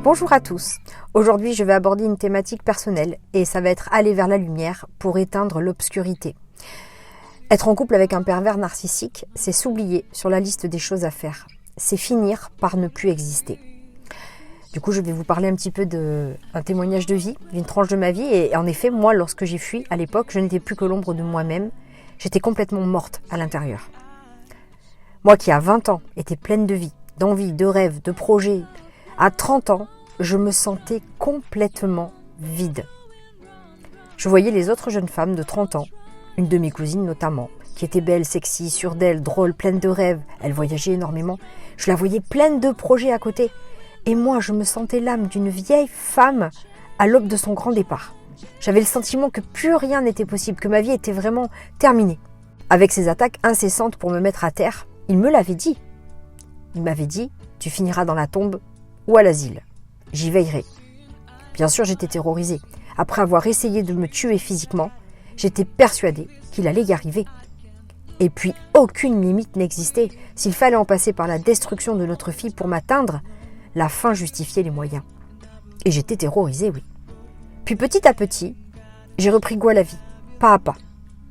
Bonjour à tous. Aujourd'hui, je vais aborder une thématique personnelle et ça va être aller vers la lumière pour éteindre l'obscurité. Être en couple avec un pervers narcissique, c'est s'oublier sur la liste des choses à faire. C'est finir par ne plus exister. Du coup, je vais vous parler un petit peu d'un témoignage de vie, d'une tranche de ma vie. Et en effet, moi, lorsque j'ai fui, à l'époque, je n'étais plus que l'ombre de moi-même. J'étais complètement morte à l'intérieur. Moi qui, à 20 ans, étais pleine de vie, d'envie, de rêves, de projets, à 30 ans, je me sentais complètement vide. Je voyais les autres jeunes femmes de 30 ans, une de mes cousines notamment, qui était belle, sexy, sûre d'elle, drôle, pleine de rêves. Elle voyageait énormément. Je la voyais pleine de projets à côté. Et moi, je me sentais l'âme d'une vieille femme à l'aube de son grand départ. J'avais le sentiment que plus rien n'était possible, que ma vie était vraiment terminée. Avec ses attaques incessantes pour me mettre à terre, il me l'avait dit. Il m'avait dit, tu finiras dans la tombe ou à l'asile. J'y veillerai. Bien sûr, j'étais terrorisée. Après avoir essayé de me tuer physiquement, j'étais persuadée qu'il allait y arriver. Et puis, aucune limite n'existait. S'il fallait en passer par la destruction de notre fille pour m'atteindre, la fin justifiait les moyens. Et j'étais terrorisée, oui. Puis petit à petit, j'ai repris goût à la vie, pas à pas.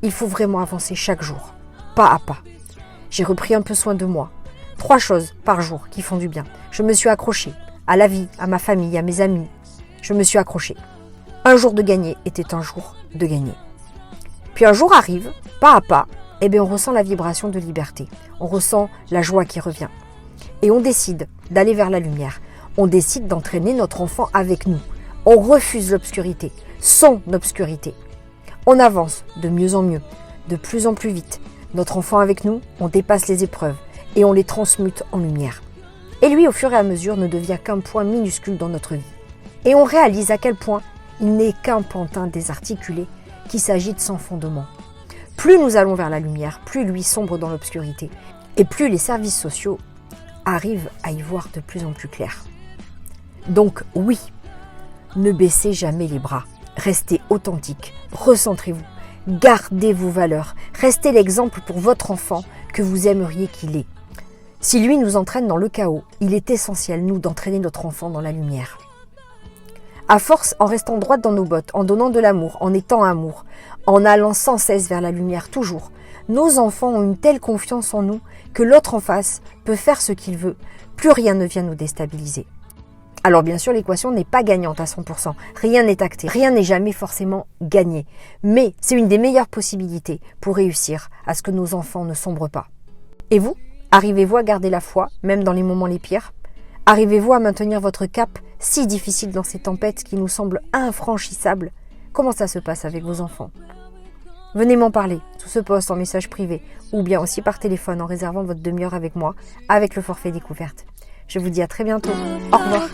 Il faut vraiment avancer chaque jour, pas à pas. J'ai repris un peu soin de moi. 3 choses par jour qui font du bien. Je me suis accrochée à la vie, à ma famille, à mes amis. Je me suis accrochée. Un jour de gagner était un jour de gagner. Puis un jour arrive, pas à pas, et bien on ressent la vibration de liberté. On ressent la joie qui revient. Et on décide d'aller vers la lumière. On décide d'entraîner notre enfant avec nous. On refuse l'obscurité, son obscurité. On avance de mieux en mieux, de plus en plus vite. Notre enfant avec nous, on dépasse les épreuves et on les transmute en lumière. Et lui, au fur et à mesure, ne devient qu'un point minuscule dans notre vie. Et on réalise à quel point il n'est qu'un pantin désarticulé qui s'agite sans fondement. Plus nous allons vers la lumière, plus lui sombre dans l'obscurité. Et plus les services sociaux arrivent à y voir de plus en plus clair. Donc oui, ne baissez jamais les bras. Restez authentique, recentrez-vous, gardez vos valeurs, restez l'exemple pour votre enfant que vous aimeriez qu'il ait. Si lui nous entraîne dans le chaos, il est essentiel, nous, d'entraîner notre enfant dans la lumière. À force, en restant droite dans nos bottes, en donnant de l'amour, en étant amour, en allant sans cesse vers la lumière toujours, nos enfants ont une telle confiance en nous que l'autre en face peut faire ce qu'il veut. Plus rien ne vient nous déstabiliser. Alors bien sûr, l'équation n'est pas gagnante à 100%. Rien n'est acté. Rien n'est jamais forcément gagné. Mais c'est une des meilleures possibilités pour réussir à ce que nos enfants ne sombrent pas. Et vous, arrivez-vous à garder la foi, même dans les moments les pires ? Arrivez-vous à maintenir votre cap si difficile dans ces tempêtes qui nous semblent infranchissables ? Comment ça se passe avec vos enfants ? Venez m'en parler sous ce post en message privé ou bien aussi par téléphone en réservant votre demi-heure avec moi avec le forfait découverte. Je vous dis à très bientôt. Au revoir.